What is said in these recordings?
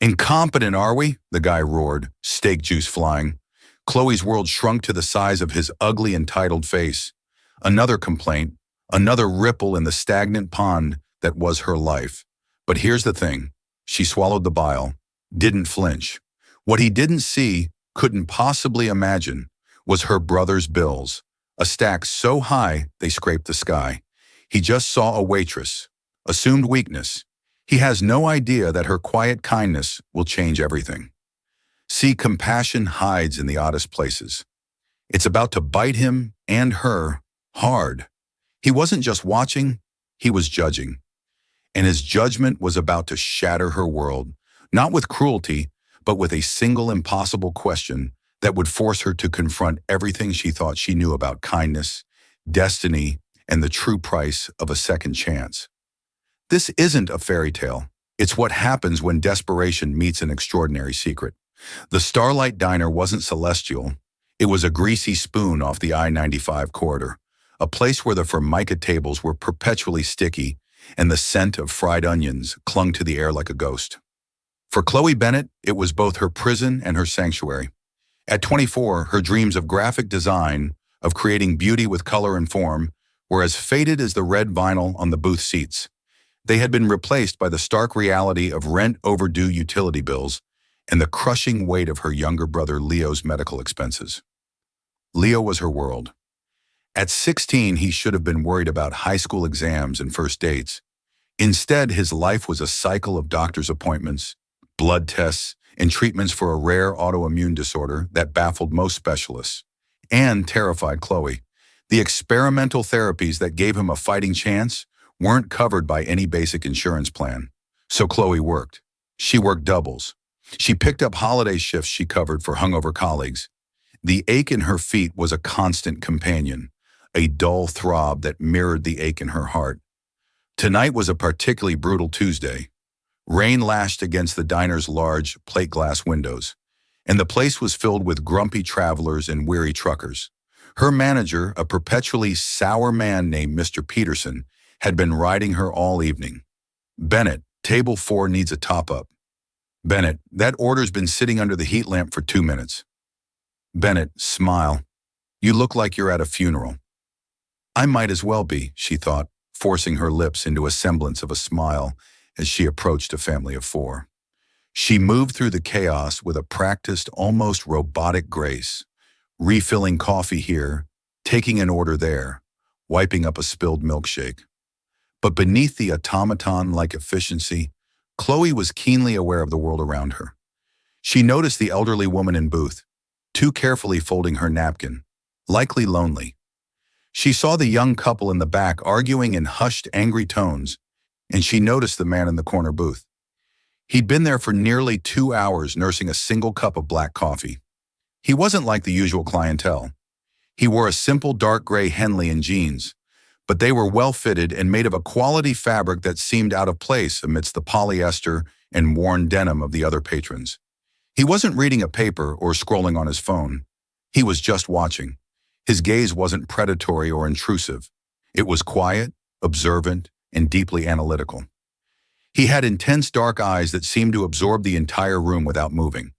Incompetent, are we? The guy roared, steak juice flying. Chloe's world shrunk to the size of his ugly, entitled face. Another complaint, another ripple in the stagnant pond that was her life. But here's the thing. She swallowed the bile, didn't flinch. What he didn't see, couldn't possibly imagine, was her brother's bills, a stack so high they scraped the sky. He just saw a waitress, assumed weakness. He has no idea that her quiet kindness will change everything. See, compassion hides in the oddest places. It's about to bite him and her hard. He wasn't just watching, he was judging. And his judgment was about to shatter her world, not with cruelty, but with a single impossible question that would force her to confront everything she thought she knew about kindness, destiny, and the true price of a second chance. This isn't a fairy tale. It's what happens when desperation meets an extraordinary secret. The Starlight Diner wasn't celestial. It was a greasy spoon off the I-95 corridor, a place where the formica tables were perpetually sticky and the scent of fried onions clung to the air like a ghost. For Chloe Bennett, it was both her prison and her sanctuary. At 24, her dreams of graphic design, of creating beauty with color and form, were as faded as the red vinyl on the booth seats. They had been replaced by the stark reality of rent-overdue utility bills and the crushing weight of her younger brother Leo's medical expenses. Leo was her world. At 16, he should have been worried about high school exams and first dates. Instead, his life was a cycle of doctor's appointments, blood tests, and treatments for a rare autoimmune disorder that baffled most specialists and terrified Chloe. The experimental therapies that gave him a fighting chance weren't covered by any basic insurance plan. So Chloe worked. She worked doubles. She picked up holiday shifts she covered for hungover colleagues. The ache in her feet was a constant companion, a dull throb that mirrored the ache in her heart. Tonight was a particularly brutal Tuesday. Rain lashed against the diner's large plate glass windows, and the place was filled with grumpy travelers and weary truckers. Her manager, a perpetually sour man named Mr. Peterson, had been riding her all evening. "Bennett, table 4 needs a top-up." "Bennett, that order's been sitting under the heat lamp for 2 minutes." "Bennett, smile. You look like you're at a funeral." I might as well be, she thought, forcing her lips into a semblance of a smile as she approached a family of 4. She moved through the chaos with a practiced, almost robotic grace, refilling coffee here, taking an order there, wiping up a spilled milkshake. But beneath the automaton-like efficiency, Chloe was keenly aware of the world around her. She noticed the elderly woman in booth, too carefully folding her napkin, likely lonely. She saw the young couple in the back arguing in hushed, angry tones, and she noticed the man in the corner booth. He'd been there for nearly 2 hours nursing a single cup of black coffee. He wasn't like the usual clientele. He wore a simple dark gray Henley and jeans, but they were well-fitted and made of a quality fabric that seemed out of place amidst the polyester and worn denim of the other patrons. He wasn't reading a paper or scrolling on his phone. He was just watching. His gaze wasn't predatory or intrusive. It was quiet, observant, and deeply analytical. He had intense dark eyes that seemed to absorb the entire room without moving.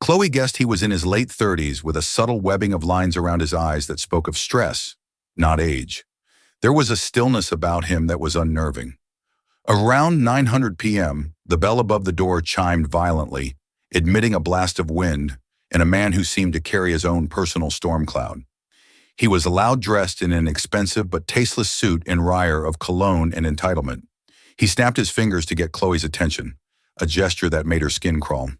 Chloe guessed he was in his late 30s with a subtle webbing of lines around his eyes that spoke of stress, not age. There was a stillness about him that was unnerving. Around 9:00 p.m., the bell above the door chimed violently, admitting a blast of wind and a man who seemed to carry his own personal storm cloud. He was loud-dressed in an expensive but tasteless suit and wire of cologne and entitlement. He snapped his fingers to get Chloe's attention, a gesture that made her skin crawl.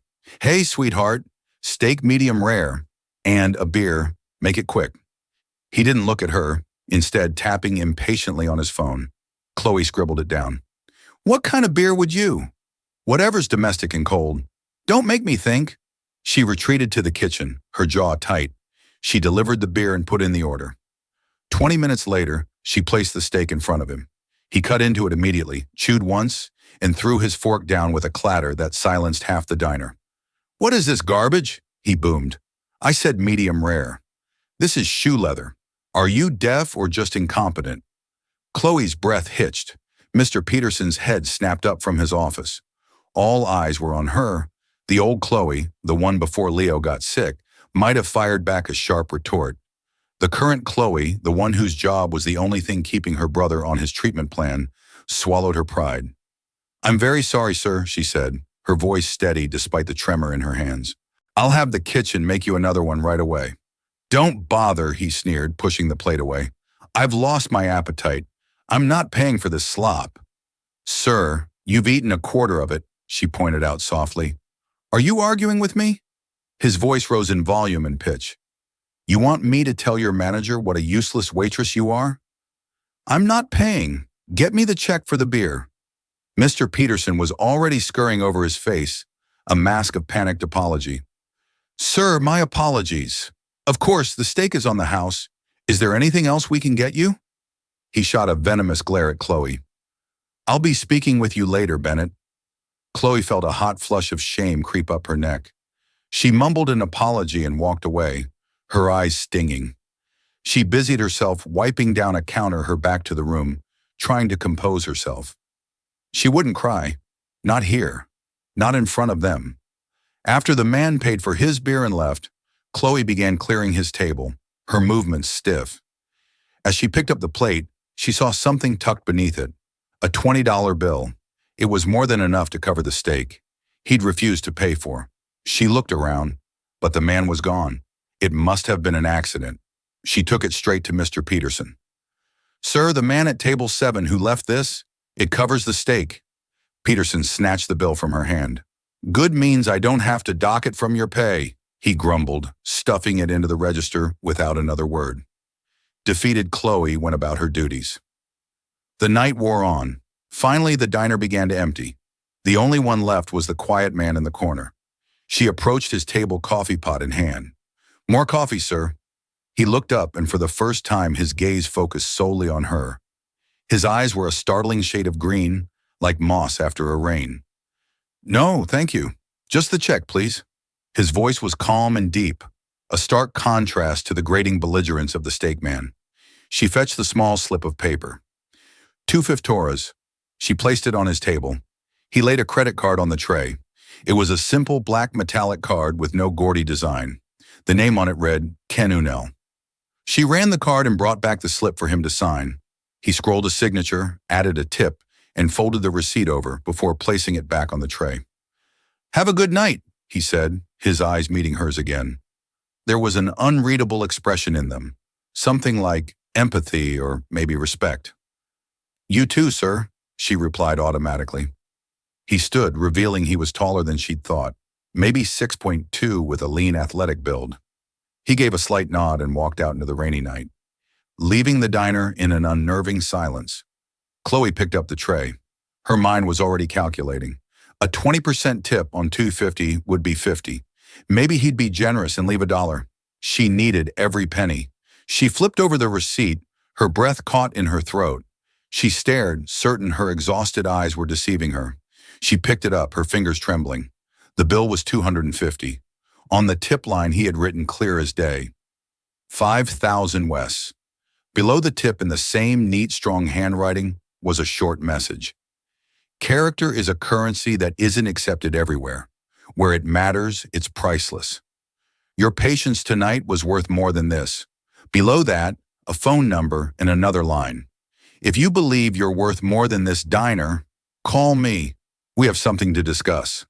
"Hey, sweetheart, steak medium rare, and a beer, make it quick." He didn't look at her, instead tapping impatiently on his phone. Chloe scribbled it down. "What kind of beer would you?" "Whatever's domestic and cold." "Don't make me think." She retreated to the kitchen, her jaw tight. She delivered the beer and put in the order. 20 minutes later, she placed the steak in front of him. He cut into it immediately, chewed once, and threw his fork down with a clatter that silenced half the diner. "What is this garbage?" he boomed. "I said medium rare. This is shoe leather. Are you deaf or just incompetent?" Chloe's breath hitched. Mr. Peterson's head snapped up from his office. All eyes were on her. The old Chloe, the one before Leo got sick, might have fired back a sharp retort. The current Chloe, the one whose job was the only thing keeping her brother on his treatment plan, swallowed her pride. "I'm very sorry, sir," she said, her voice steady despite the tremor in her hands. "I'll have the kitchen make you another one right away." "Don't bother," he sneered, pushing the plate away. "I've lost my appetite. I'm not paying for this slop." "Sir, you've eaten a quarter of it," she pointed out softly. "Are you arguing with me?" His voice rose in volume and pitch. "You want me to tell your manager what a useless waitress you are?" "I'm not paying. Get me the check for the beer." Mr. Peterson was already scurrying over his face, a mask of panicked apology. "Sir, my apologies. Of course, the steak is on the house. Is there anything else we can get you?" He shot a venomous glare at Chloe. "I'll be speaking with you later, Bennett." Chloe felt a hot flush of shame creep up her neck. She mumbled an apology and walked away, her eyes stinging. She busied herself wiping down a counter, her back to the room, trying to compose herself. She wouldn't cry. Not here. Not in front of them. After the man paid for his beer and left, Chloe began clearing his table, her movements stiff. As she picked up the plate, she saw something tucked beneath it, a $20 bill. It was more than enough to cover the steak he'd refused to pay for. She looked around, but the man was gone. It must have been an accident. She took it straight to Mr. Peterson. "Sir, the man at table 7 who left this, it covers the steak." Peterson snatched the bill from her hand. "Good means I don't have to dock it from your pay," he grumbled, stuffing it into the register without another word. Defeated, Chloe went about her duties. The night wore on. Finally, the diner began to empty. The only one left was the quiet man in the corner. She approached his table, coffee pot in hand. "More coffee, sir." He looked up, and for the first time his gaze focused solely on her. His eyes were a startling shade of green, like moss after a rain. "No, thank you. Just the check, please." His voice was calm and deep, a stark contrast to the grating belligerence of the steak man. She fetched the small slip of paper. 2 She placed it on his table. He laid a credit card on the tray. It was a simple black metallic card with no gaudy design. The name on it read, Ken Unell. She ran the card and brought back the slip for him to sign. He scrolled a signature, added a tip, and folded the receipt over before placing it back on the tray. "Have a good night," he said, his eyes meeting hers again. There was an unreadable expression in them, something like empathy or maybe respect. "You too, sir," she replied automatically. He stood, revealing he was taller than she'd thought, maybe 6'2" with a lean, athletic build. He gave a slight nod and walked out into the rainy night, leaving the diner in an unnerving silence. Chloe picked up the tray. Her mind was already calculating. A 20% tip on $2.50 would be $50. Maybe he'd be generous and leave $1. She needed every penny. She flipped over the receipt, her breath caught in her throat. She stared, certain her exhausted eyes were deceiving her. She picked it up, her fingers trembling. The bill was $250. On the tip line he had written clear as day, 5,000 Wes. Below the tip in the same neat, strong handwriting was a short message. Character is a currency that isn't accepted everywhere. Where it matters, it's priceless. Your patience tonight was worth more than this. Below that, a phone number and another line. If you believe you're worth more than this diner, call me. We have something to discuss.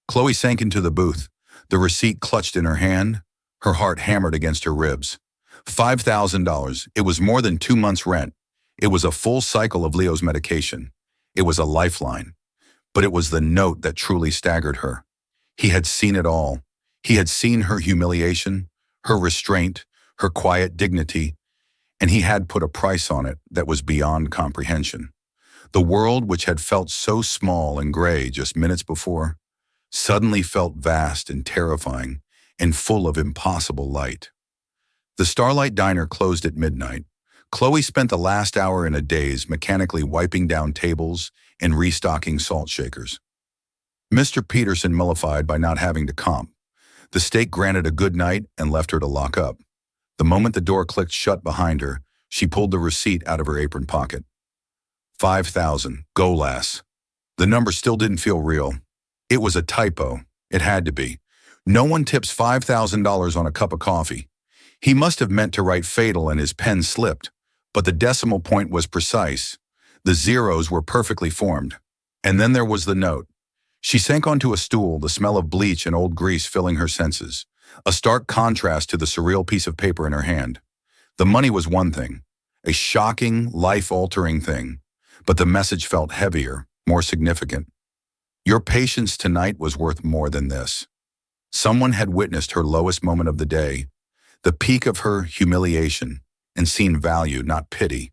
Chloe sank into the booth, the receipt clutched in her hand, her heart hammered against her ribs. $5,000. It was more than 2 months' rent. It was a full cycle of Leo's medication. It was a lifeline. But it was the note that truly staggered her. He had seen it all. He had seen her humiliation, her restraint, her quiet dignity, and he had put a price on it that was beyond comprehension. The world, which had felt so small and gray just minutes before, suddenly felt vast and terrifying and full of impossible light. The Starlight Diner closed at midnight. Chloe spent the last hour in a daze mechanically wiping down tables and restocking salt shakers. Mr. Peterson mollified by not having to comp. The steak granted a good night and left her to lock up. The moment the door clicked shut behind her, she pulled the receipt out of her apron pocket. 5,000. Go, lass. The number still didn't feel real. It was a typo. It had to be. No one tips $5,000 on a cup of coffee. He must have meant to write fatal and his pen slipped, but the decimal point was precise. The zeros were perfectly formed. And then there was the note. She sank onto a stool, the smell of bleach and old grease filling her senses, a stark contrast to the surreal piece of paper in her hand. The money was one thing, a shocking, life-altering thing, but the message felt heavier, more significant. Your patience tonight was worth more than this. Someone had witnessed her lowest moment of the day, the peak of her humiliation, and seen value, not pity.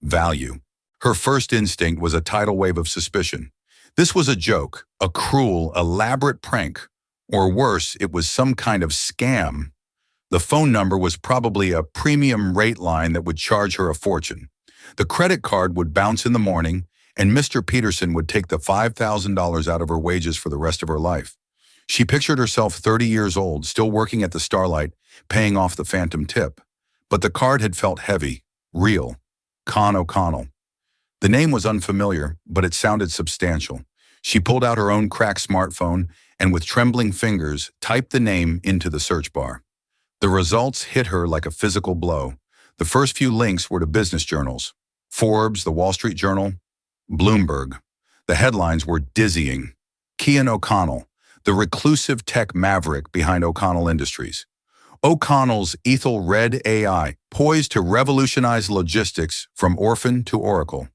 Value. Her first instinct was a tidal wave of suspicion. This was a joke, a cruel, elaborate prank, or worse, it was some kind of scam. The phone number was probably a premium rate line that would charge her a fortune. The credit card would bounce in the morning, and Mr. Peterson would take the $5,000 out of her wages for the rest of her life. She pictured herself 30 years old, still working at the Starlight, paying off the phantom tip. But the card had felt heavy, real. Con O'Connell. The name was unfamiliar, but it sounded substantial. She pulled out her own cracked smartphone and with trembling fingers typed the name into the search bar. The results hit her like a physical blow. The first few links were to business journals. Forbes, the Wall Street Journal, Bloomberg. The headlines were dizzying. Kean O'Connell, the reclusive tech maverick behind O'Connell Industries. O'Connell's Ethel Red AI, poised to revolutionize logistics from orphan to Oracle.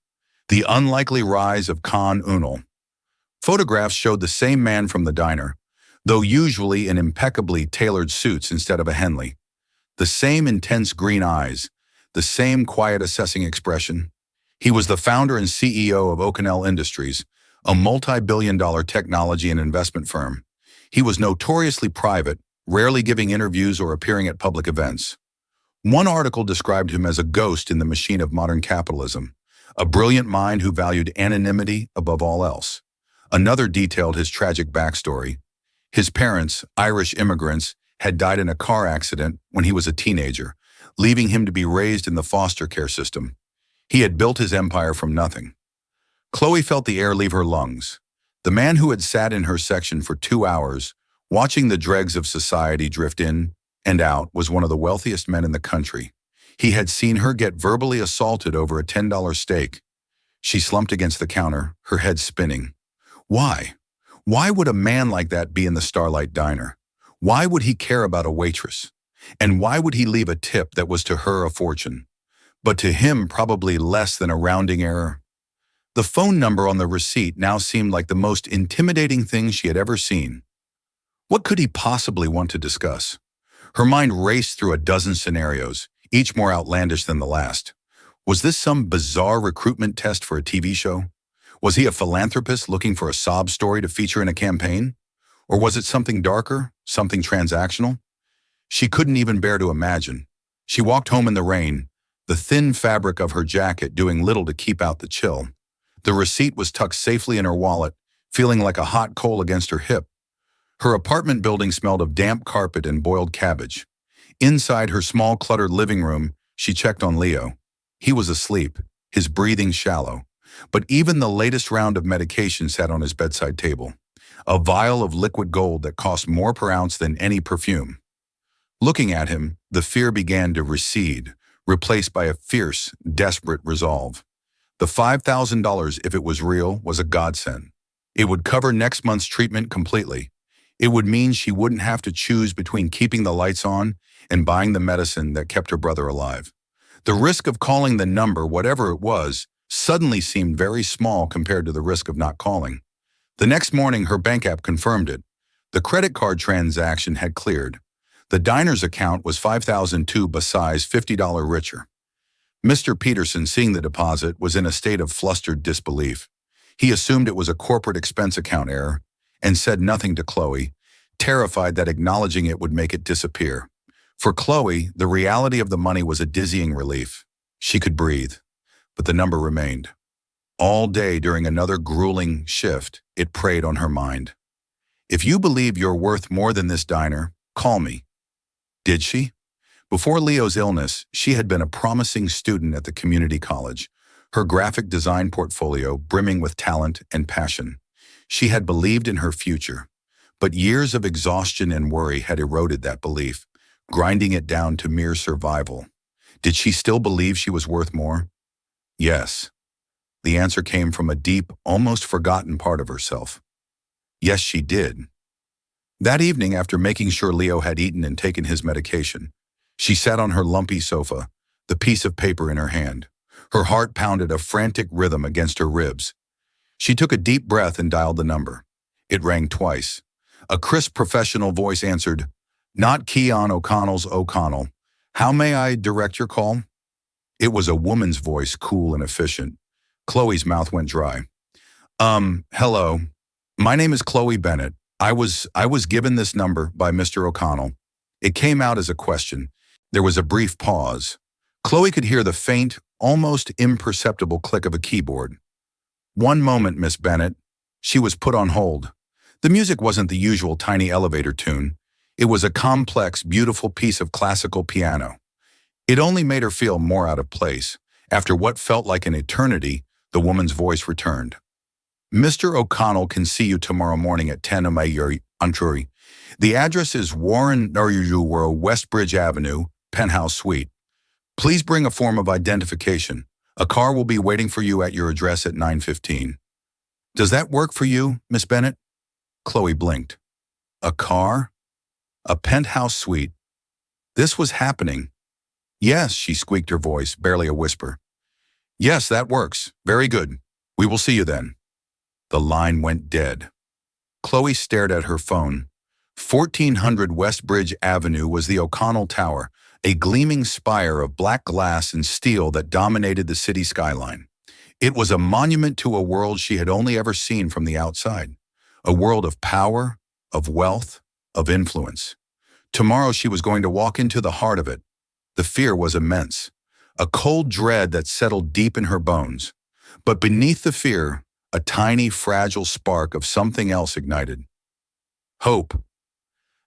The unlikely rise of Con Unal. Photographs showed the same man from the diner, though usually in impeccably tailored suits instead of a Henley. The same intense green eyes, the same quiet assessing expression. He was the founder and CEO of O'Connell Industries, a multi-billion-dollar technology and investment firm. He was notoriously private, rarely giving interviews or appearing at public events. One article described him as a ghost in the machine of modern capitalism, a brilliant mind who valued anonymity above all else. Another detailed his tragic backstory. His parents, Irish immigrants, had died in a car accident when he was a teenager, leaving him to be raised in the foster care system. He had built his empire from nothing. Chloe felt the air leave her lungs. The man who had sat in her section for 2 hours, watching the dregs of society drift in and out, was one of the wealthiest men in the country. He had seen her get verbally assaulted over a $10 steak. She slumped against the counter, her head spinning. Why? Why would a man like that be in the Starlight Diner? Why would he care about a waitress? And why would he leave a tip that was to her a fortune, but to him probably less than a rounding error? The phone number on the receipt now seemed like the most intimidating thing she had ever seen. What could he possibly want to discuss? Her mind raced through a dozen scenarios, each more outlandish than the last. Was this some bizarre recruitment test for a TV show? Was he a philanthropist looking for a sob story to feature in a campaign? Or was it something darker, something transactional? She couldn't even bear to imagine. She walked home in the rain, the thin fabric of her jacket doing little to keep out the chill. The receipt was tucked safely in her wallet, feeling like a hot coal against her hip. Her apartment building smelled of damp carpet and boiled cabbage. Inside her small, cluttered living room, she checked on Leo. He was asleep, his breathing shallow. But even the latest round of medication sat on his bedside table, a vial of liquid gold that cost more per ounce than any perfume. Looking at him, the fear began to recede, replaced by a fierce, desperate resolve. The $5,000, if it was real, was a godsend. It would cover next month's treatment completely. It would mean she wouldn't have to choose between keeping the lights on and buying the medicine that kept her brother alive. The risk of calling the number, whatever it was, suddenly seemed very small compared to the risk of not calling. The next morning, her bank app confirmed it. The credit card transaction had cleared. The diner's account was $5,002 besides $50 richer. Mr. Peterson, seeing the deposit, was in a state of flustered disbelief. He assumed it was a corporate expense account error and said nothing to Chloe, terrified that acknowledging it would make it disappear. For Chloe, the reality of the money was a dizzying relief. She could breathe, but the number remained. All day during another grueling shift, it preyed on her mind. If you believe you're worth more than this diner, call me. Did she? Before Leo's illness, she had been a promising student at the community college, her graphic design portfolio brimming with talent and passion. She had believed in her future, but years of exhaustion and worry had eroded that belief, grinding it down to mere survival. Did she still believe she was worth more? Yes. The answer came from a deep, almost forgotten part of herself. Yes, she did. That evening, after making sure Leo had eaten and taken his medication, she sat on her lumpy sofa, the piece of paper in her hand. Her heart pounded a frantic rhythm against her ribs. She took a deep breath and dialed the number. It rang twice. A crisp professional voice answered, "Not Keon O'Connell's O'Connell. How may I direct your call?" It was a woman's voice, cool and efficient. Chloe's mouth went dry. Hello. My name is Chloe Bennett. I was given this number by Mr. O'Connell." It came out as a question. There was a brief pause. Chloe could hear the faint, almost imperceptible click of a keyboard. "One moment, Miss Bennett." She was put on hold. The music wasn't the usual tiny elevator tune. It was a complex, beautiful piece of classical piano. It only made her feel more out of place. After what felt like an eternity, the woman's voice returned. "Mr. O'Connell can see you tomorrow morning at 10 Anturi. The address is Warren Westbridge Avenue, Penthouse Suite. Please bring a form of identification. A car will be waiting for you at your address at 9:15. Does that work for you, Miss Bennett?" Chloe blinked. A car? A penthouse suite. This was happening. "Yes," she squeaked, her voice, barely a whisper. "Yes, that works. Very good. We will see you then." The line went dead. Chloe stared at her phone. 1400 Westbridge Avenue was the O'Connell Tower, a gleaming spire of black glass and steel that dominated the city skyline. It was a monument to a world she had only ever seen from the outside, a world of power, of wealth, of influence. Tomorrow she was going to walk into the heart of it. The fear was immense, a cold dread that settled deep in her bones. But beneath the fear, a tiny, fragile spark of something else ignited. Hope.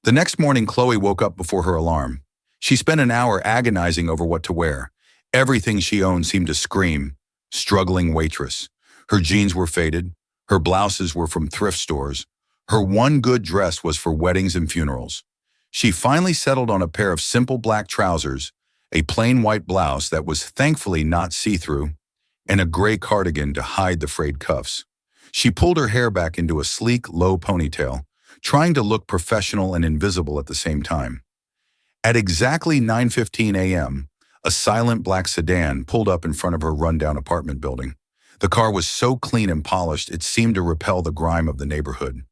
The next morning, Chloe woke up before her alarm. She spent an hour agonizing over what to wear. Everything she owned seemed to scream, struggling waitress. Her jeans were faded. Her blouses were from thrift stores. Her one good dress was for weddings and funerals. She finally settled on a pair of simple black trousers, a plain white blouse that was thankfully not see-through, and a gray cardigan to hide the frayed cuffs. She pulled her hair back into a sleek, low ponytail, trying to look professional and invisible at the same time. At exactly 9:15 a.m., a silent black sedan pulled up in front of her rundown apartment building. The car was so clean and polished it seemed to repel the grime of the neighborhood.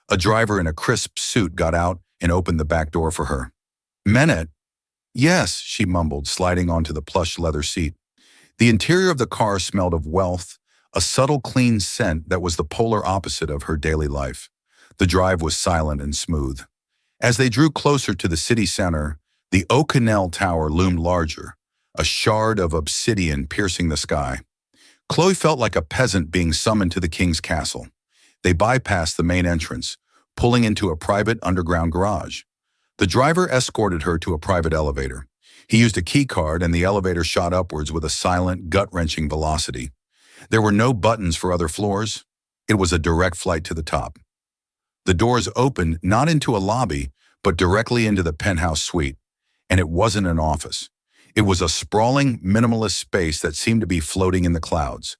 A driver in a crisp suit got out and opened the back door for her. "Bennett?" "Yes," she mumbled, sliding onto the plush leather seat. The interior of the car smelled of wealth, a subtle clean scent that was the polar opposite of her daily life. The drive was silent and smooth. As they drew closer to the city center, the O'Connell Tower loomed larger, a shard of obsidian piercing the sky. Chloe felt like a peasant being summoned to the king's castle. They bypassed the main entrance, pulling into a private underground garage. The driver escorted her to a private elevator. He used a key card and the elevator shot upwards with a silent, gut-wrenching velocity. There were no buttons for other floors. It was a direct flight to the top. The doors opened not into a lobby, but directly into the penthouse suite. And it wasn't an office. It was a sprawling, minimalist space that seemed to be floating in the clouds.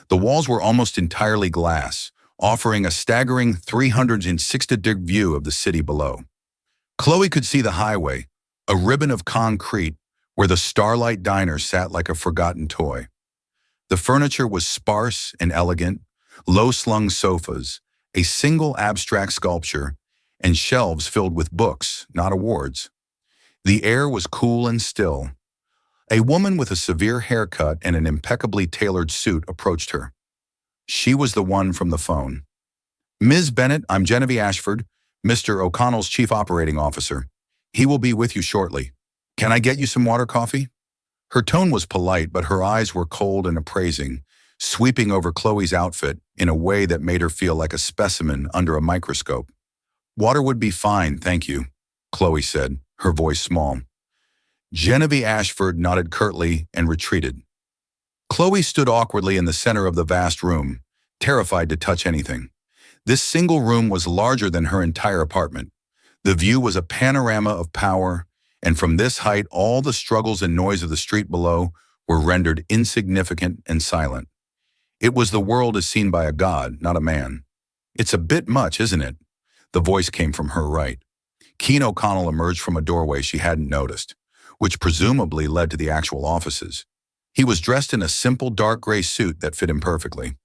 The walls were almost entirely glass, offering a staggering 360-degree view of the city below. Chloe could see the highway, a ribbon of concrete where the Starlight Diner sat like a forgotten toy. The furniture was sparse and elegant, low-slung sofas, a single abstract sculpture, and shelves filled with books, not awards. The air was cool and still. A woman with a severe haircut and an impeccably tailored suit approached her. She was the one from the phone. "Ms. Bennett, I'm Genevieve Ashford, Mr. O'Connell's Chief Operating Officer. He will be with you shortly. Can I get you some water, coffee?" Her tone was polite, but her eyes were cold and appraising, sweeping over Chloe's outfit in a way that made her feel like a specimen under a microscope. "Water would be fine, thank you," Chloe said, her voice small. Genevieve Ashford nodded curtly and retreated. Chloe stood awkwardly in the center of the vast room, terrified to touch anything. This single room was larger than her entire apartment. The view was a panorama of power, and from this height all the struggles and noise of the street below were rendered insignificant and silent. It was the world as seen by a god, not a man. "It's a bit much, isn't it?" The voice came from her right. Keen O'Connell emerged from a doorway she hadn't noticed, which presumably led to the actual offices. He was dressed in a simple dark gray suit that fit him perfectly.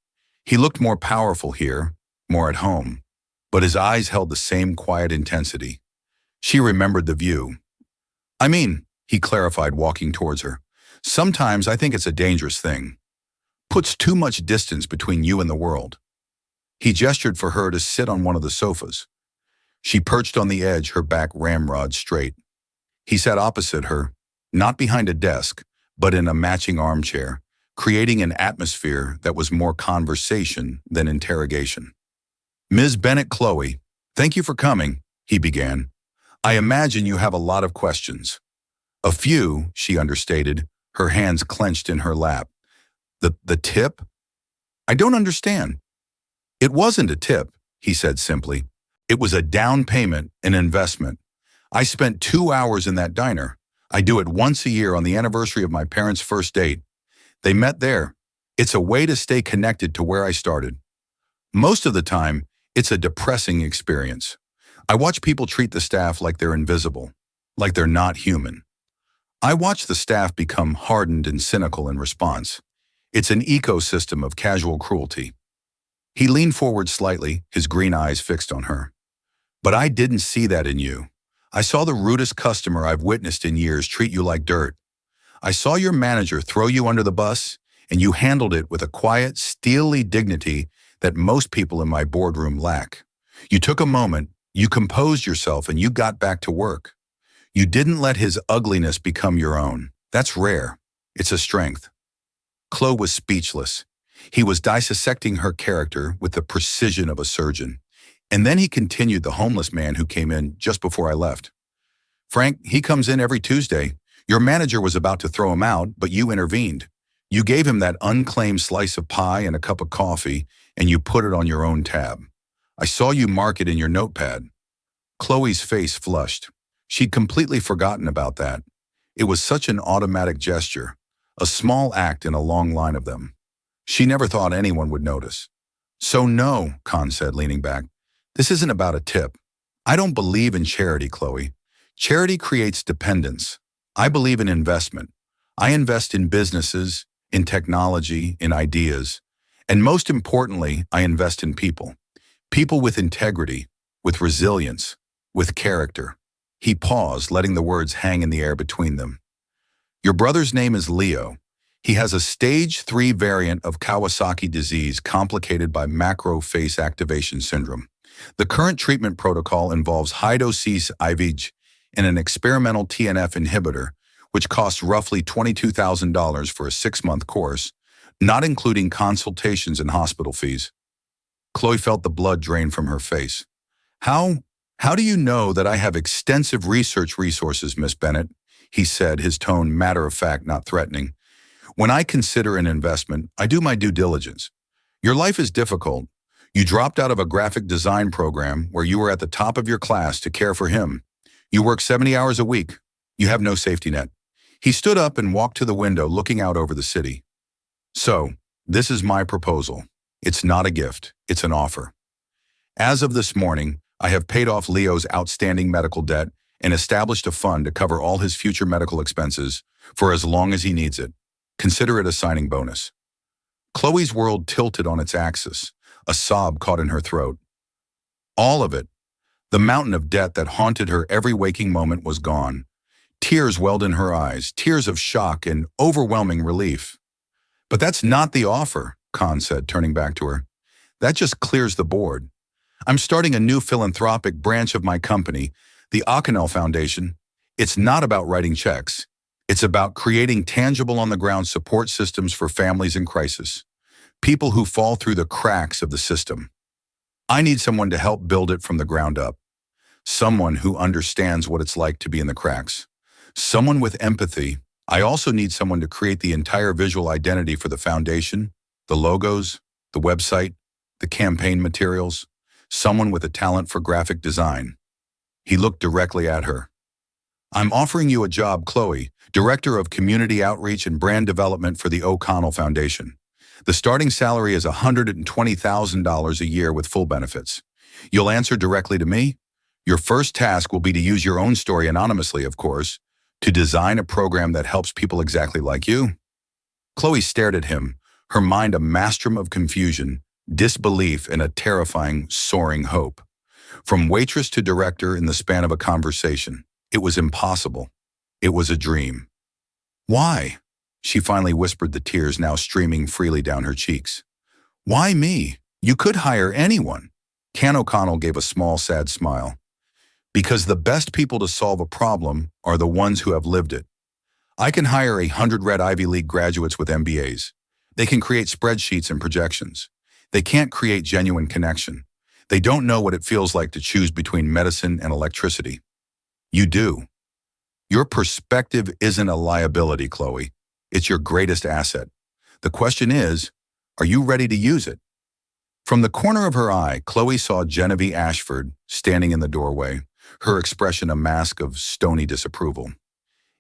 He looked more powerful here, more at home, but his eyes held the same quiet intensity. She remembered the view. "I mean," he clarified, walking towards her, "sometimes I think it's a dangerous thing. Puts too much distance between you and the world." He gestured for her to sit on one of the sofas. She perched on the edge, her back ramrod straight. He sat opposite her, not behind a desk, but in a matching armchair, creating an atmosphere that was more conversation than interrogation. "Ms. Bennett Chloe, thank you for coming," he began. "I imagine you have a lot of questions." "A few," she understated, her hands clenched in her lap. The tip? I don't understand." "It wasn't a tip," he said simply. "It was a down payment, an investment. I spent 2 hours in that diner. I do it once a year on the anniversary of my parents' first date. They met there. It's a way to stay connected to where I started. Most of the time, it's a depressing experience. I watch people treat the staff like they're invisible, like they're not human. I watch the staff become hardened and cynical in response. It's an ecosystem of casual cruelty." He leaned forward slightly, his green eyes fixed on her. "But I didn't see that in you. I saw the rudest customer I've witnessed in years treat you like dirt. I saw your manager throw you under the bus, and you handled it with a quiet, steely dignity that most people in my boardroom lack. You took a moment, you composed yourself, and you got back to work. You didn't let his ugliness become your own. That's rare. It's a strength." Chloe was speechless. He was dissecting her character with the precision of a surgeon. And then he continued, "The homeless man who came in just before I left. Frank, he comes in every Tuesday. Your manager was about to throw him out, but you intervened. You gave him that unclaimed slice of pie and a cup of coffee, and you put it on your own tab. I saw you mark it in your notepad." Chloe's face flushed. She'd completely forgotten about that. It was such an automatic gesture, a small act in a long line of them. She never thought anyone would notice. "So no," Khan said, leaning back. "This isn't about a tip. I don't believe in charity, Chloe. Charity creates dependence. I believe in investment. I invest in businesses, in technology, in ideas. And most importantly, I invest in people. People with integrity, with resilience, with character." He paused, letting the words hang in the air between them. "Your brother's name is Leo. He has a stage 3 variant of Kawasaki disease complicated by macrophage activation syndrome. The current treatment protocol involves high-dose IVG and an experimental TNF inhibitor, which costs roughly $22,000 for a 6-month course, not including consultations and hospital fees." Chloe felt the blood drain from her face. How do you know that I have extensive research resources, Miss Bennett?" he said, his tone matter-of-fact, not threatening. "When I consider an investment, I do my due diligence. Your life is difficult. You dropped out of a graphic design program where you were at the top of your class to care for him. You work 70 hours a week. You have no safety net." He stood up and walked to the window, looking out over the city. "So, this is my proposal. It's not a gift, it's an offer. As of this morning, I have paid off Leo's outstanding medical debt and established a fund to cover all his future medical expenses for as long as he needs it. Consider it a signing bonus." Chloe's world tilted on its axis. A sob caught in her throat. All of it. The mountain of debt that haunted her every waking moment was gone. Tears welled in her eyes, tears of shock and overwhelming relief. "But that's not the offer," Khan said, turning back to her. "That just clears the board. I'm starting a new philanthropic branch of my company, the Akinel Foundation. It's not about writing checks. It's about creating tangible on-the-ground support systems for families in crisis, people who fall through the cracks of the system. I need someone to help build it from the ground up. Someone who understands what it's like to be in the cracks. Someone with empathy. I also need someone to create the entire visual identity for the foundation, the logos, the website, the campaign materials. someone with a talent for graphic design. He looked directly at her. "I'm offering you a job, Chloe, Director of Community Outreach and Brand Development for the O'Connell Foundation. The starting salary is $120,000 a year with full benefits. You'll answer directly to me. Your first task will be to use your own story anonymously, of course, to design a program that helps people exactly like you." Chloe stared at him, her mind a maelstrom of confusion, disbelief, and a terrifying, soaring hope. From waitress to director in the span of a conversation, it was impossible. It was a dream. "Why?" she finally whispered, the tears now streaming freely down her cheeks. "Why me? You could hire anyone." Can O'Connell gave a small, sad smile. "Because the best people to solve a problem are the ones who have lived it. I can hire 100 red Ivy League graduates with MBAs. They can create spreadsheets and projections. They can't create genuine connection. They don't know what it feels like to choose between medicine and electricity. You do. Your perspective isn't a liability, Chloe. It's your greatest asset. The question is, are you ready to use it?" From the corner of her eye, Chloe saw Genevieve Ashford standing in the doorway, her expression a mask of stony disapproval.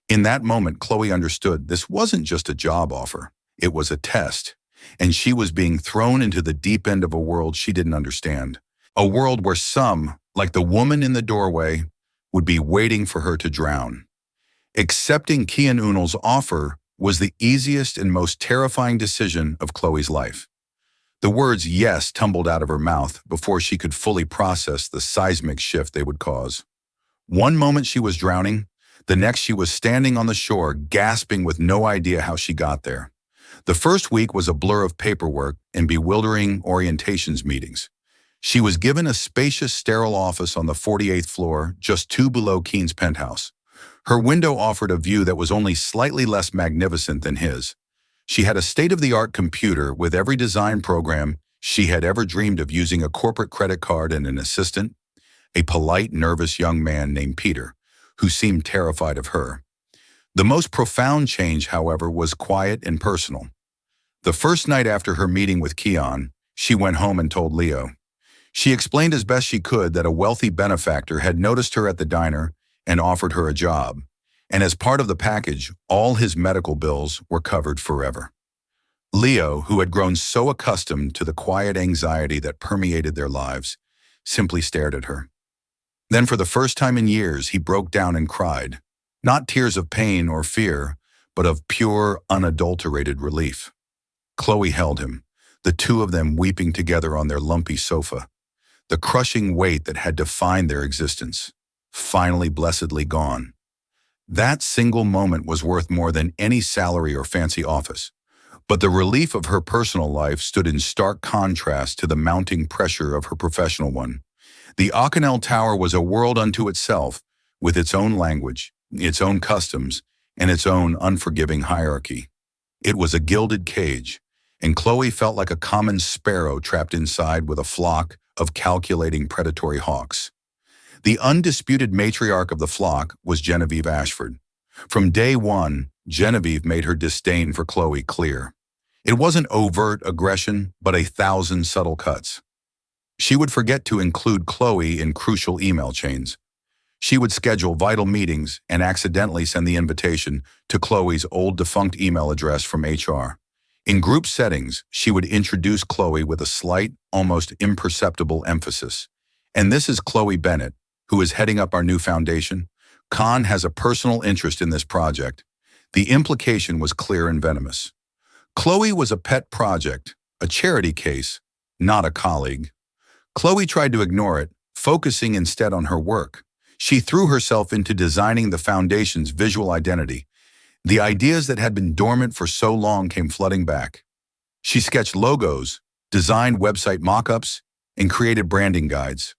In that moment, Chloe understood this wasn't just a job offer. It was a test, and she was being thrown into the deep end of a world she didn't understand. A world where some, like the woman in the doorway, would be waiting for her to drown. Accepting Kian Unal's offer was the easiest and most terrifying decision of Chloe's life. The words yes tumbled out of her mouth before she could fully process the seismic shift they would cause. One moment she was drowning, the next she was standing on the shore, gasping with no idea how she got there. The first week was a blur of paperwork and bewildering orientations meetings. She was given a spacious, sterile office on the 48th floor, just 2 below Keen's penthouse. Her window offered a view that was only slightly less magnificent than his. She had a state-of-the-art computer with every design program she had ever dreamed of, using a corporate credit card and an assistant, a polite, nervous young man named Peter, who seemed terrified of her. The most profound change, however, was quiet and personal. The first night after her meeting with Keon, she went home and told Leo. She explained as best she could that a wealthy benefactor had noticed her at the diner and offered her a job, and as part of the package, all his medical bills were covered forever. Leo, who had grown so accustomed to the quiet anxiety that permeated their lives, simply stared at her. Then, for the first time in years, he broke down and cried, not tears of pain or fear, but of pure, unadulterated relief. Chloe held him, the two of them weeping together on their lumpy sofa. The crushing weight that had defined their existence, finally blessedly gone. That single moment was worth more than any salary or fancy office. But the relief of her personal life stood in stark contrast to the mounting pressure of her professional one. The O'Connell Tower was a world unto itself, with its own language, its own customs, and its own unforgiving hierarchy. It was a gilded cage, and Chloe felt like a common sparrow trapped inside with a flock of calculating predatory hawks. The undisputed matriarch of the flock was Genevieve Ashford. From day one, Genevieve made her disdain for Chloe clear. It wasn't overt aggression, but 1,000 subtle cuts. She would forget to include Chloe in crucial email chains. She would schedule vital meetings and accidentally send the invitation to Chloe's old defunct email address from HR. In group settings, she would introduce Chloe with a slight, almost imperceptible emphasis. "And this is Chloe Bennett, who is heading up our new foundation. Khan has a personal interest in this project." The implication was clear and venomous. Chloe was a pet project, a charity case, not a colleague. Chloe tried to ignore it, focusing instead on her work. She threw herself into designing the foundation's visual identity. The ideas that had been dormant for so long came flooding back. She sketched logos, designed website mock-ups, and created branding guides.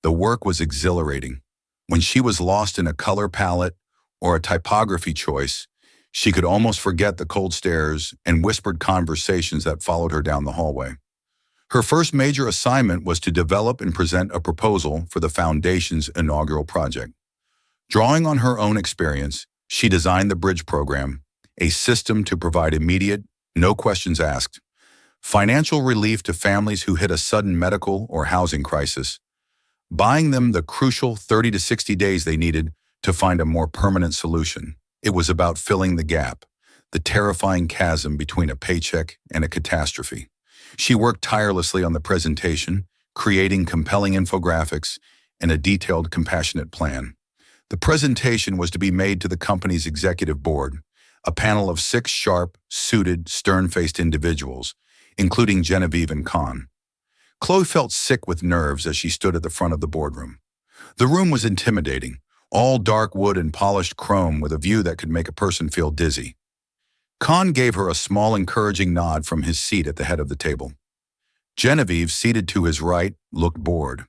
The work was exhilarating. When she was lost in a color palette or a typography choice, she could almost forget the cold stares and whispered conversations that followed her down the hallway. Her first major assignment was to develop and present a proposal for the foundation's inaugural project. Drawing on her own experience, she designed the Bridge program, a system to provide immediate, no questions asked, financial relief to families who hit a sudden medical or housing crisis, buying them the crucial 30 to 60 days they needed to find a more permanent solution. It was about filling the gap, the terrifying chasm between a paycheck and a catastrophe. She worked tirelessly on the presentation, creating compelling infographics and a detailed, compassionate plan. The presentation was to be made to the company's executive board, a panel of 6 sharp, suited, stern-faced individuals, including Genevieve and Con. Chloe felt sick with nerves as she stood at the front of the boardroom. The room was intimidating, all dark wood and polished chrome with a view that could make a person feel dizzy. Con gave her a small, encouraging nod from his seat at the head of the table. Genevieve, seated to his right, looked bored.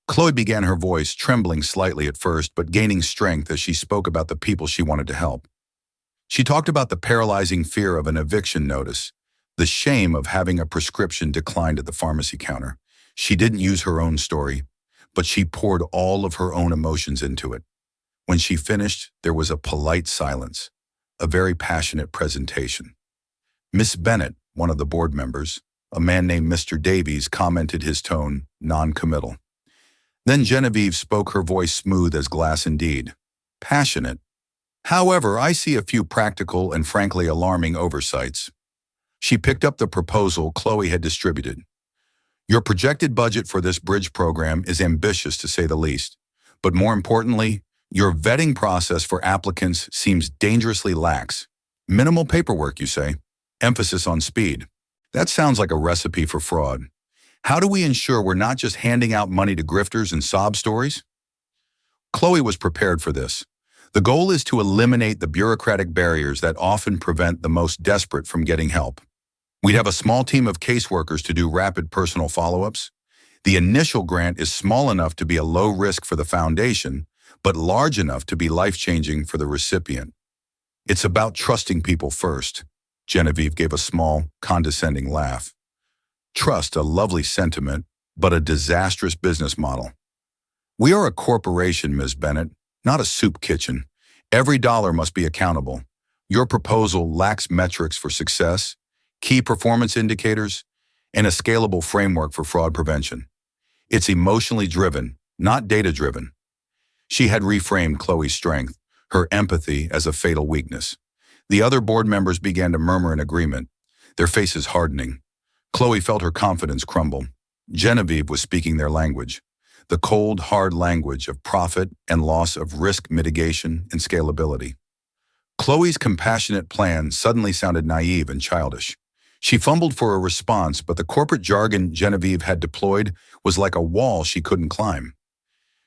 Chloe began, her voice trembling slightly at first, but gaining strength as she spoke about the people she wanted to help. She talked about the paralyzing fear of an eviction notice, the shame of having a prescription declined at the pharmacy counter. She didn't use her own story, but she poured all of her own emotions into it. When she finished, there was a polite silence, a very passionate presentation. Miss Bennett, one of the board members, a man named Mr. Davies, commented, his tone non-committal. Then Genevieve spoke, her voice smooth as glass indeed. Passionate. However, I see a few practical and frankly alarming oversights. She picked up the proposal Chloe had distributed. Your projected budget for this bridge program is ambitious, to say the least. But more importantly, your vetting process for applicants seems dangerously lax. Minimal paperwork, you say. Emphasis on speed. That sounds like a recipe for fraud. How do we ensure we're not just handing out money to grifters and sob stories? Chloe was prepared for this. The goal is to eliminate the bureaucratic barriers that often prevent the most desperate from getting help. We'd have a small team of caseworkers to do rapid personal follow-ups. The initial grant is small enough to be a low risk for the foundation, but large enough to be life-changing for the recipient. It's about trusting people first. Genevieve gave a small, condescending laugh. Trust, a lovely sentiment, but a disastrous business model. We are a corporation, Ms. Bennett, not a soup kitchen. Every dollar must be accountable. Your proposal lacks metrics for success, key performance indicators, and a scalable framework for fraud prevention. It's emotionally driven, not data-driven. She had reframed Chloe's strength, her empathy, as a fatal weakness. The other board members began to murmur in agreement, their faces hardening. Chloe felt her confidence crumble. Genevieve was speaking their language, the cold, hard language of profit and loss, of risk mitigation and scalability. Chloe's compassionate plan suddenly sounded naive and childish. She fumbled for a response, but the corporate jargon Genevieve had deployed was like a wall she couldn't climb.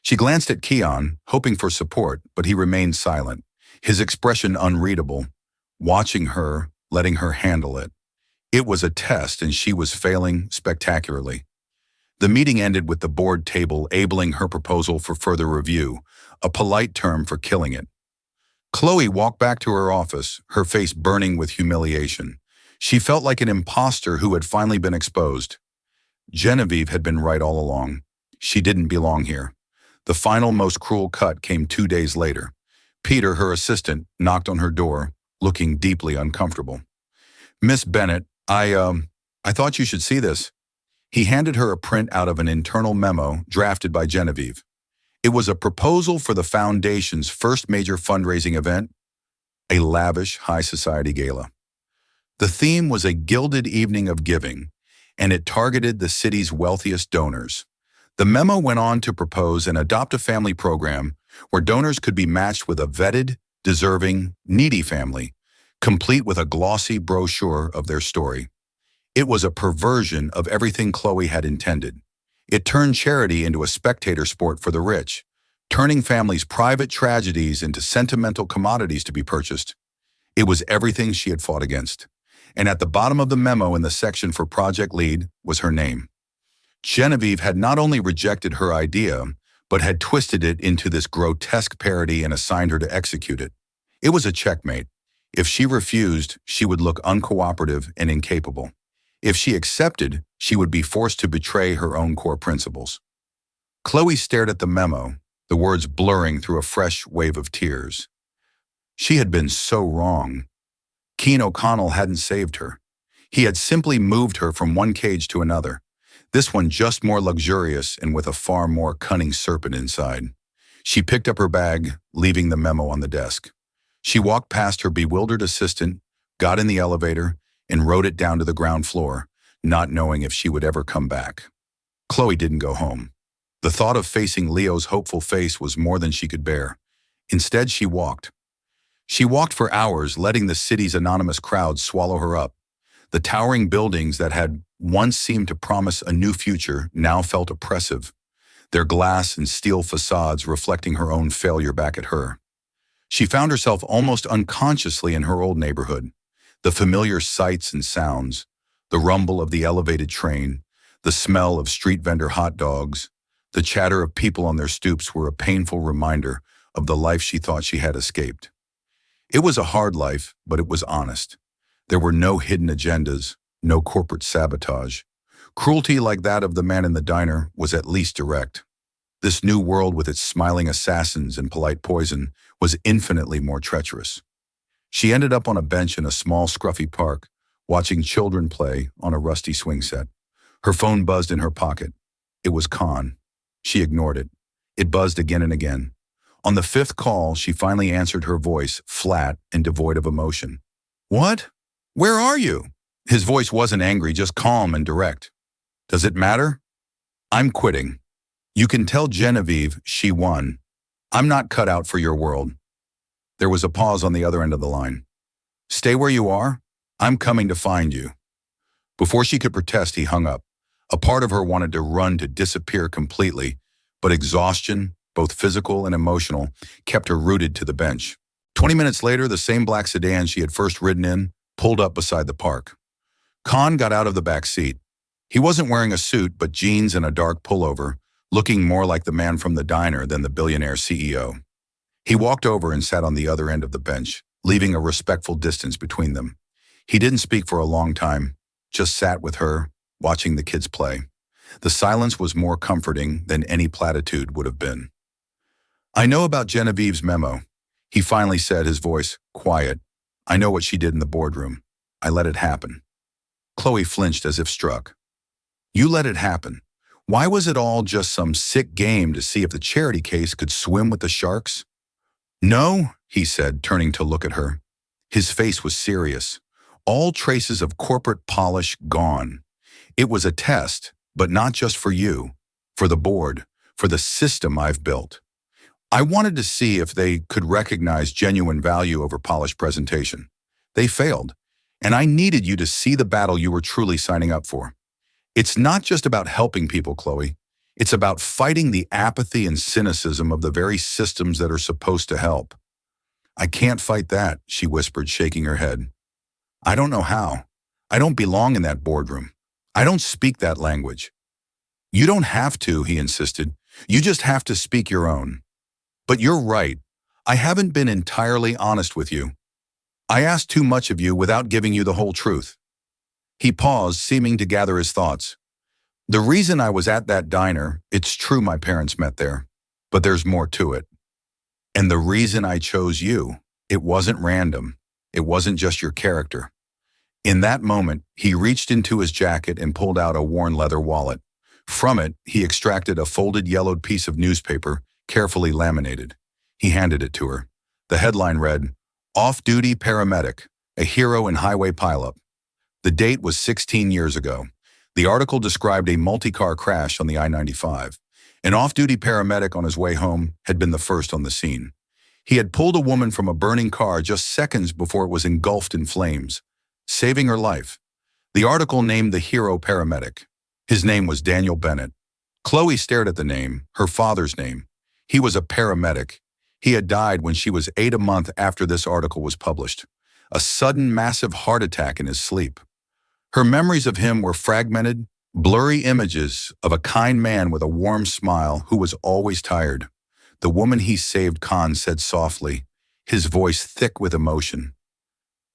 She glanced at Keon, hoping for support, but he remained silent, his expression unreadable, watching her, letting her handle it. It was a test, and she was failing spectacularly. The meeting ended with the board table abling her proposal for further review, a polite term for killing it. Chloe walked back to her office, her face burning with humiliation. She felt like an imposter who had finally been exposed. Genevieve had been right all along. She didn't belong here. The final, most cruel cut came 2 days later. Peter, her assistant, knocked on her door, looking deeply uncomfortable. Miss Bennett, I thought you should see this. He handed her a print out of an internal memo drafted by Genevieve. It was a proposal for the foundation's first major fundraising event, a lavish high society gala. The theme was a gilded evening of giving, and it targeted the city's wealthiest donors. The memo went on to propose an adopt-a-family program where donors could be matched with a vetted, deserving, needy family, complete with a glossy brochure of their story. It was a perversion of everything Chloe had intended. It turned charity into a spectator sport for the rich, turning families' private tragedies into sentimental commodities to be purchased. It was everything she had fought against. And at the bottom of the memo, in the section for Project Lead, was her name. Genevieve had not only rejected her idea, but had twisted it into this grotesque parody and assigned her to execute it. It was a checkmate. If she refused, she would look uncooperative and incapable. If she accepted, she would be forced to betray her own core principles. Chloe stared at the memo, the words blurring through a fresh wave of tears. She had been so wrong. Keen O'Connell hadn't saved her. He had simply moved her from one cage to another, this one just more luxurious and with a far more cunning serpent inside. She picked up her bag, leaving the memo on the desk. She walked past her bewildered assistant, got in the elevator, and rode it down to the ground floor, not knowing if she would ever come back. Chloe didn't go home. The thought of facing Leo's hopeful face was more than she could bear. Instead, she walked. She walked for hours, letting the city's anonymous crowds swallow her up. The towering buildings that had once seemed to promise a new future now felt oppressive, their glass and steel facades reflecting her own failure back at her. She found herself almost unconsciously in her old neighborhood. The familiar sights and sounds, the rumble of the elevated train, the smell of street vendor hot dogs, the chatter of people on their stoops were a painful reminder of the life she thought she had escaped. It was a hard life, but it was honest. There were no hidden agendas, no corporate sabotage. Cruelty like that of the man in the diner was at least direct. This new world with its smiling assassins and polite poison was infinitely more treacherous. She ended up on a bench in a small, scruffy park, watching children play on a rusty swing set. Her phone buzzed in her pocket. It was Con. She ignored it. It buzzed again and again. On the fifth call, she finally answered, her voice flat and devoid of emotion. "What? Where are you?" His voice wasn't angry, just calm and direct. "Does it matter? I'm quitting. You can tell Genevieve she won. I'm not cut out for your world." There was a pause on the other end of the line. "Stay where you are. I'm coming to find you." Before she could protest, he hung up. A part of her wanted to run, to disappear completely, but exhaustion, both physical and emotional, kept her rooted to the bench. 20 minutes later, the same black sedan she had first ridden in pulled up beside the park. Khan got out of the back seat. He wasn't wearing a suit, but jeans and a dark pullover, looking more like the man from the diner than the billionaire CEO. He walked over and sat on the other end of the bench, leaving a respectful distance between them. He didn't speak for a long time, just sat with her, watching the kids play. The silence was more comforting than any platitude would have been. "I know about Genevieve's memo," he finally said, his voice quiet. "I know what she did in the boardroom. I let it happen." Chloe flinched as if struck. "You let it happen? Why was it all just some sick game to see if the charity case could swim with the sharks?" "No," he said, turning to look at her. His face was serious. All traces of corporate polish gone. It was a test, but not just for you, for the board, for the system I've built. I wanted to see if they could recognize genuine value over polished presentation. They failed, and I needed you to see the battle you were truly signing up for. It's not just about helping people, Chloe. It's about fighting the apathy and cynicism of the very systems that are supposed to help. "I can't fight that," she whispered, shaking her head. "I don't know how. I don't belong in that boardroom. I don't speak that language." "You don't have to," he insisted. "You just have to speak your own. But you're right. I haven't been entirely honest with you. I asked too much of you without giving you the whole truth." He paused, seeming to gather his thoughts. "The reason I was at that diner, it's true my parents met there, but there's more to it. And the reason I chose you, it wasn't random. It wasn't just your character." In that moment, he reached into his jacket and pulled out a worn leather wallet. From it, he extracted a folded yellowed piece of newspaper, carefully laminated. He handed it to her. The headline read, "Off-Duty Paramedic, a Hero in Highway Pileup." The date was 16 years ago. The article described a multi-car crash on the I-95. An off-duty paramedic on his way home had been the first on the scene. He had pulled a woman from a burning car just seconds before it was engulfed in flames, saving her life. The article named the hero paramedic. His name was Daniel Bennett. Chloe stared at the name, her father's name. He was a paramedic. He had died when she was 8 months after this article was published. A sudden, massive heart attack in his sleep. Her memories of him were fragmented, blurry images of a kind man with a warm smile who was always tired. "The woman he saved," Khan said softly, his voice thick with emotion.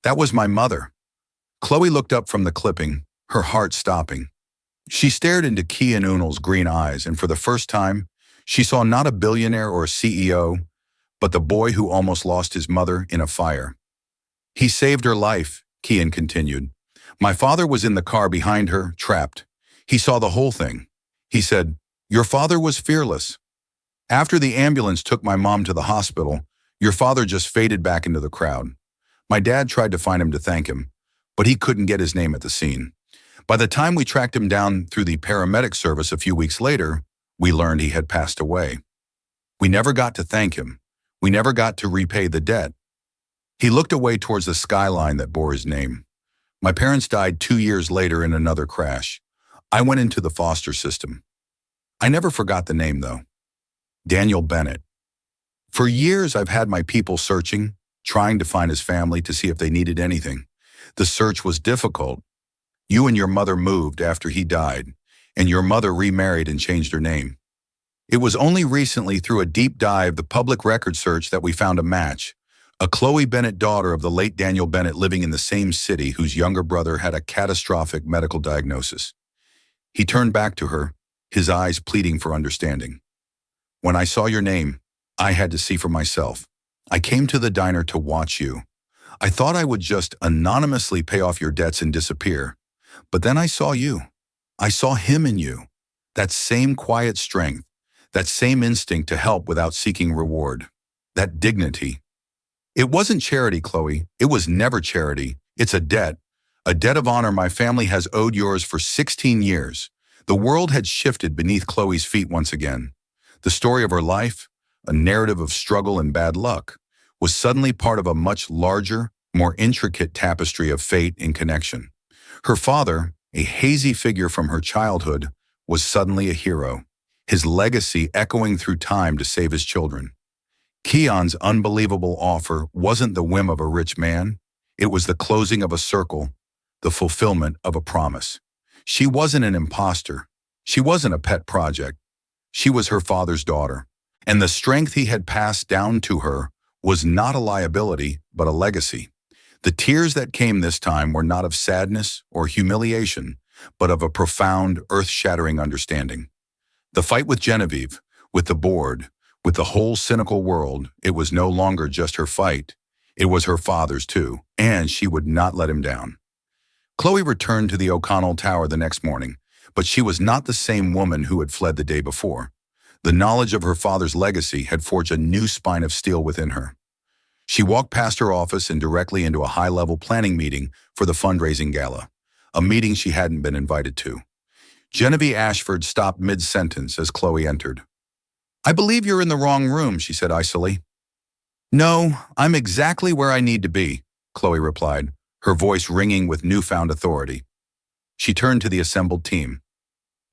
"That was my mother." Chloe looked up from the clipping, her heart stopping. She stared into Kian Unal's green eyes, and for the first time, she saw not a billionaire or a CEO, but the boy who almost lost his mother in a fire. "He saved her life," Kian continued. My father was in the car behind her, trapped. He saw the whole thing. He said, "Your father was fearless. After the ambulance took my mom to the hospital, your father just faded back into the crowd. My dad tried to find him to thank him, but he couldn't get his name at the scene. By the time we tracked him down through the paramedic service a few weeks later, we learned he had passed away. We never got to thank him. We never got to repay the debt." He looked away towards the skyline that bore his name. "My parents died 2 years later in another crash. I went into the foster system. I never forgot the name, though. Daniel Bennett. For years, I've had my people searching, trying to find his family to see if they needed anything. The search was difficult. You and your mother moved after he died, and your mother remarried and changed her name. It was only recently through a deep dive, the public record search, that we found a match. A Chloe Bennett, daughter of the late Daniel Bennett, living in the same city, whose younger brother had a catastrophic medical diagnosis." He turned back to her, his eyes pleading for understanding. "When I saw your name, I had to see for myself. I came to the diner to watch you. I thought I would just anonymously pay off your debts and disappear. But then I saw you. I saw him in you. That same quiet strength, that same instinct to help without seeking reward. That dignity. It wasn't charity, Chloe. It was never charity. It's a debt of honor my family has owed yours for 16 years. The world had shifted beneath Chloe's feet once again. The story of her life, a narrative of struggle and bad luck, was suddenly part of a much larger, more intricate tapestry of fate and connection. Her father, a hazy figure from her childhood, was suddenly a hero, his legacy echoing through time to save his children. Keon's unbelievable offer wasn't the whim of a rich man. It was the closing of a circle, the fulfillment of a promise. She wasn't an imposter. She wasn't a pet project. She was her father's daughter. And the strength he had passed down to her was not a liability, but a legacy. The tears that came this time were not of sadness or humiliation, but of a profound, earth-shattering understanding. The fight with Genevieve, with the board, with the whole cynical world, it was no longer just her fight. It was her father's too, and she would not let him down. Chloe returned to the O'Connell Tower the next morning, but she was not the same woman who had fled the day before. The knowledge of her father's legacy had forged a new spine of steel within her. She walked past her office and directly into a high-level planning meeting for the fundraising gala, a meeting she hadn't been invited to. Genevieve Ashford stopped mid-sentence as Chloe entered. "I believe you're in the wrong room," she said icily. "No, I'm exactly where I need to be," Chloe replied, her voice ringing with newfound authority. She turned to the assembled team.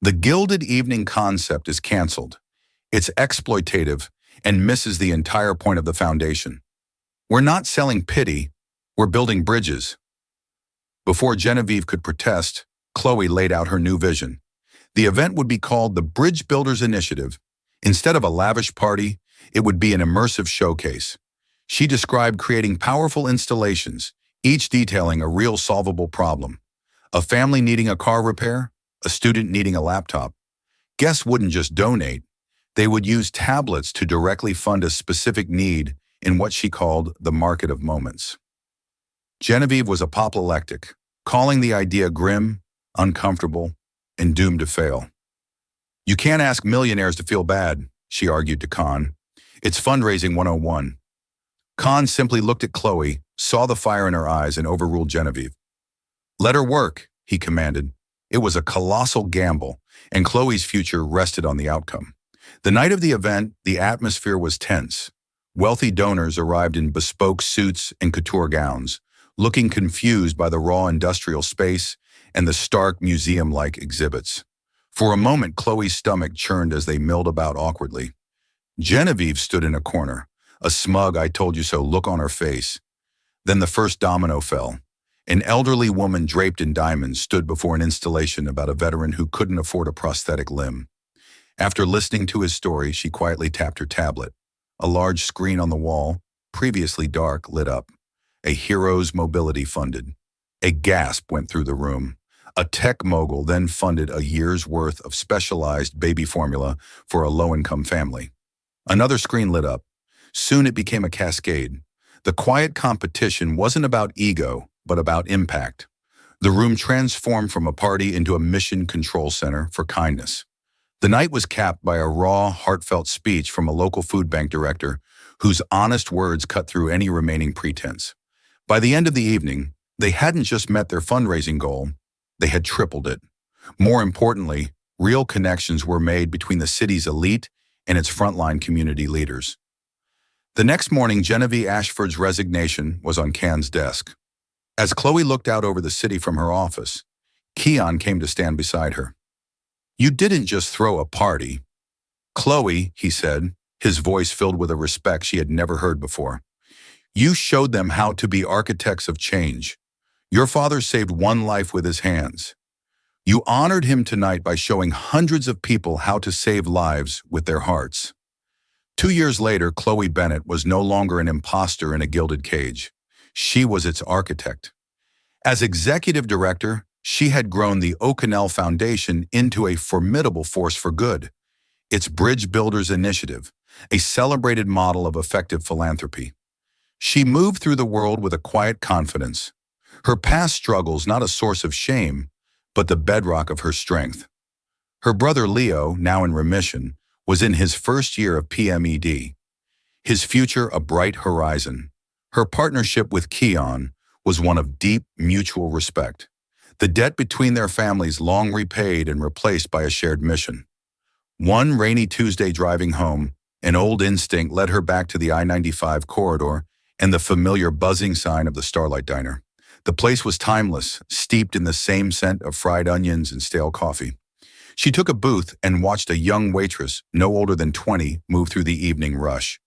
"The Gilded Evening concept is canceled. It's exploitative and misses the entire point of the foundation. We're not selling pity, we're building bridges." Before Genevieve could protest, Chloe laid out her new vision. The event would be called the Bridge Builders Initiative. Instead of a lavish party, it would be an immersive showcase. She described creating powerful installations, each detailing a real solvable problem. A family needing a car repair, a student needing a laptop. Guests wouldn't just donate, they would use tablets to directly fund a specific need in what she called the market of moments. Genevieve was apoplectic, calling the idea grim, uncomfortable, and doomed to fail. "You can't ask millionaires to feel bad," she argued to Khan. "It's fundraising 101. Khan simply looked at Chloe, saw the fire in her eyes, and overruled Genevieve. "Let her work," he commanded. It was a colossal gamble, and Chloe's future rested on the outcome. The night of the event, the atmosphere was tense. Wealthy donors arrived in bespoke suits and couture gowns, looking confused by the raw industrial space and the stark museum-like exhibits. For a moment, Chloe's stomach churned as they milled about awkwardly. Genevieve stood in a corner, a smug "I told you so" look on her face. Then the first domino fell. An elderly woman draped in diamonds stood before an installation about a veteran who couldn't afford a prosthetic limb. After listening to his story, she quietly tapped her tablet. A large screen on the wall, previously dark, lit up. A hero's mobility funded. A gasp went through the room. A tech mogul then funded a year's worth of specialized baby formula for a low-income family. Another screen lit up. Soon it became a cascade. The quiet competition wasn't about ego, but about impact. The room transformed from a party into a mission control center for kindness. The night was capped by a raw, heartfelt speech from a local food bank director whose honest words cut through any remaining pretense. By the end of the evening, they hadn't just met their fundraising goal, they had tripled it. More importantly, real connections were made between the city's elite and its frontline community leaders. The next morning, Genevieve Ashford's resignation was on Can's desk. As Chloe looked out over the city from her office, Keon came to stand beside her. "You didn't just throw a party." "Chloe," he said, his voice filled with a respect she had never heard before. "You showed them how to be architects of change. Your father saved one life with his hands. You honored him tonight by showing hundreds of people how to save lives with their hearts." 2 years later, Chloe Bennett was no longer an imposter in a gilded cage. She was its architect. As executive director, she had grown the O'Connell Foundation into a formidable force for good, its Bridge Builders Initiative, a celebrated model of effective philanthropy. She moved through the world with a quiet confidence, her past struggles not a source of shame, but the bedrock of her strength. Her brother Leo, now in remission, was in his first year of PMED, his future a bright horizon. Her partnership with Keon was one of deep mutual respect, the debt between their families long repaid and replaced by a shared mission. One rainy Tuesday driving home, an old instinct led her back to the I-95 corridor and the familiar buzzing sign of the Starlight Diner. The place was timeless, steeped in the same scent of fried onions and stale coffee. She took a booth and watched a young waitress, no older than 20, move through the evening rush.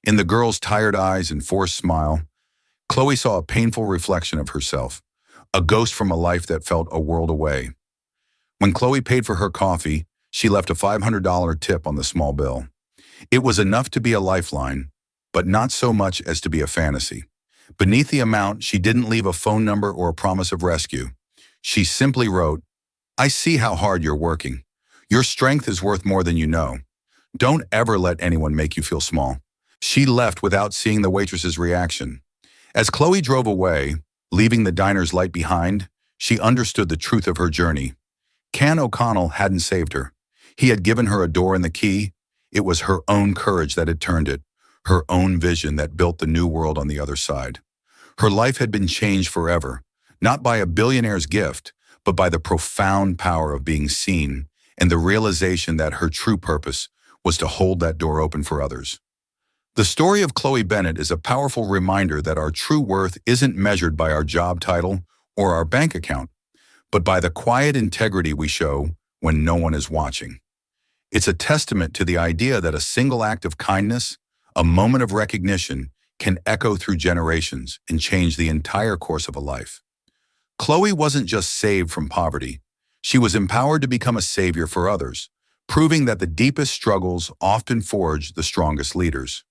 In the girl's tired eyes and forced smile, Chloe saw a painful reflection of herself, a ghost from a life that felt a world away. When Chloe paid for her coffee, she left a $500 tip on the small bill. It was enough to be a lifeline, but not so much as to be a fantasy. Beneath the amount, she didn't leave a phone number or a promise of rescue. She simply wrote, "I see how hard you're working. Your strength is worth more than you know. Don't ever let anyone make you feel small." She left without seeing the waitress's reaction. As Chloe drove away, leaving the diner's light behind, she understood the truth of her journey. Can O'Connell hadn't saved her. He had given her a door and the key. It was her own courage that had turned it, her own vision that built the new world on the other side. Her life had been changed forever, not by a billionaire's gift, but by the profound power of being seen and the realization that her true purpose was to hold that door open for others. The story of Chloe Bennett is a powerful reminder that our true worth isn't measured by our job title or our bank account, but by the quiet integrity we show when no one is watching. It's a testament to the idea that a single act of kindness, a moment of recognition, can echo through generations and change the entire course of a life. Chloe wasn't just saved from poverty. She was empowered to become a savior for others, proving that the deepest struggles often forge the strongest leaders.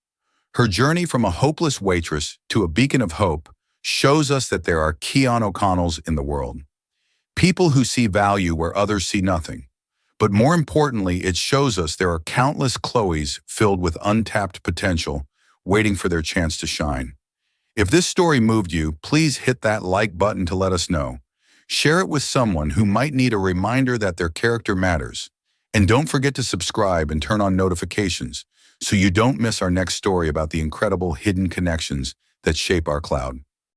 Her journey from a hopeless waitress to a beacon of hope shows us that there are Keon O'Connells in the world. People who see value where others see nothing. But more importantly, it shows us there are countless Chloes filled with untapped potential, waiting for their chance to shine. If this story moved you, please hit that like button to let us know. Share it with someone who might need a reminder that their character matters. And don't forget to subscribe and turn on notifications so you don't miss our next story about the incredible hidden connections that shape our cloud.